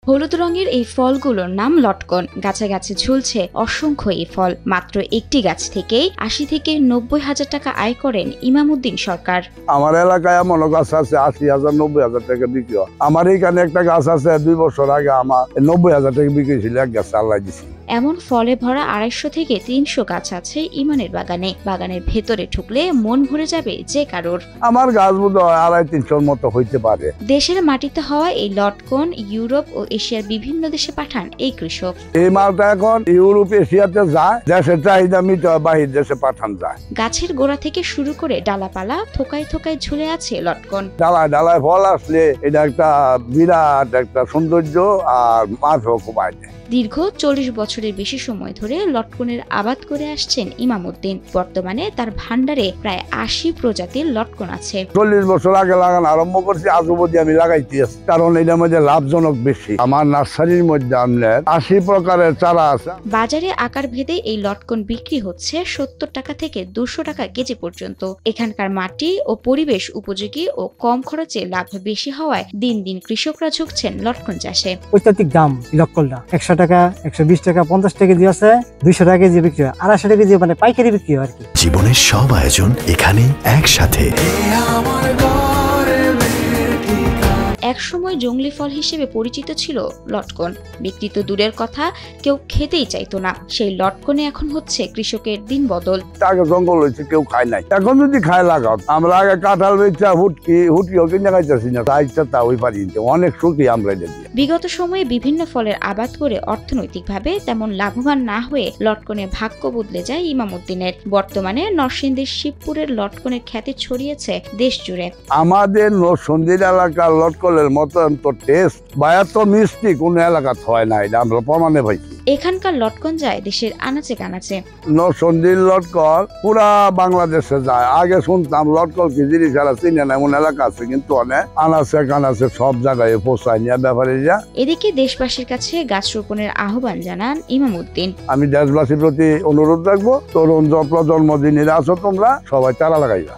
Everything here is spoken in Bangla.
হলুদ রঙের এই ফলগুলোর নাম লটকন। গাছে গাছে ঝুলছে অসংখ্য এই ফল। মাত্র একটি গাছ থেকেই ৮০ থেকে ৯০ হাজার টাকা আয় করেন ইমামউদ্দিন সরকার। আমার এলাকায় এমন গাছ আছে ৮০,০০০ ৯০,০০০ টাকা বিক্রি হয়। আমার এইখানে একটা গাছ আছে ২ বছর আগে আমার ৯০,০০০ টাকা বিক্রি ছিল এক গাছ আল্লাহ দিছি। এমন ফলে ভরা ২৫০ থেকে ৩০০ গাছ আছে ইমানের বাগানে। বাগানের ভেতরে ঢুকলে মন ভরে যাবে যে কারোর। আমার গাছ বোধ হয় ২৫০-৩০০ মতো হইতে পারে। দেশের মাটিতে হওয়া এই লটকন ইউরোপ ও এশিয়ার বিভিন্ন দেশে পাঠান এই কৃষক। এই মালটা এখন ইউরোপ এশিয়াতে যায়, দেশের চাহিদা মিটে বাহির দেশে পাঠান যায়। গাছের গোড়া থেকে শুরু করে ডালাপালা থোকায় থোকায় ঝুলে আছে লটকন। ডালায় ডালায় ফল আসলে এটা একটা বিরাট একটা সৌন্দর্য আর মাছও কমায় দেয়। দীর্ঘ ৪০ বছরের বেশি সময় ধরে লটকনের আবাদ করে আসছেন ইমামউদ্দিন। বর্তমানে তার ভান্ডারে প্রায় ৮০ প্রজাতির লটকন আছে। ৪০ বছর আগে লাগানো আরম্ভ করছি, আজ অবধি আমি লাগাইতে আছি, কারণ এটার মধ্যে লাভজনক বেশি। আমার নার্সারির মধ্যে আপনার ৮০ প্রকারের চারা আছে। বাজারে আকার ভেদে এই লটকন বিক্রি হচ্ছে ৭০ টাকা থেকে ২০০ টাকা কেজি পর্যন্ত। এখানকার মাটি ও পরিবেশ উপযোগী ও কম খরচে লাভ বেশি হওয়ায় দিন দিন কৃষকরা ঝুঁকছেন লটকন চাষে। অত্যাধিক দাম লটকনটা ১০০ টাকা, ১২০ টাকা, ৫০ টাকা কেজি আছে, ২০০ টাকা কেজি বিক্রি হয়, ২৫০ টাকা কেজি মানে পাইকারি বিক্রি হয় আর কি। জীবনের সব আয়োজন এখানে একসাথে। একসময় জংলি ফল হিসেবে পরিচিত ছিল লটকন। বিক্রি তো দূরের কথা, কেউ খেতেই চাইতো না। সেই লটকনে এখন হচ্ছে কৃষকের দিন বদল। আগে জঙ্গল হয়েছে, কেউ খায় নাই, এখন যদি খায় লাগাও। আমরা আগে কাঁঠাল বেচা হুটকিও কিনে খাইতেছি না, তা ইচ্ছা তা ওই পারি। অনেক সুখী আমরা এটা দিয়ে। বিগত সময়ে বিভিন্ন ফলের আবাদ করে অর্থনৈতিকভাবে তেমন লাভবান না হয়ে লটকনে ভাগ্য বদলে যায় ইমামউদ্দিনের। বর্তমানে নরসিংদীর শিবপুরের লটকনের খ্যাতি ছড়িয়েছে দেশ জুড়ে। আমাদের নরসিংদীর এলাকার লটকনের মতো টেস্ট বা এত মিষ্টি কোন এলাকাতে হয় না, এটা আমরা প্রমাণে পাইছি। এখানকার লটকন যায় দেশের আনাচে কানাচে। নরসিংদীর লটকন পুরা বাংলাদেশে যায়। আগে শুনতাম লটকন কি জিনিস এরা চিনে না, এমন এলাকা আছে, কিন্তু অনেক আনাচে কানাচে সব জায়গায় পৌঁছায় নিয়ে ব্যাপারীরা। এদিকে দেশবাসীর কাছে গাছ রোপণের আহ্বান জানান ইমামউদ্দিন। আমি দেশবাসীর প্রতি অনুরোধ রাখবো, তরুণ প্রজন্ম যিনি আছো তোমরা সবাই চারা লাগাইবা।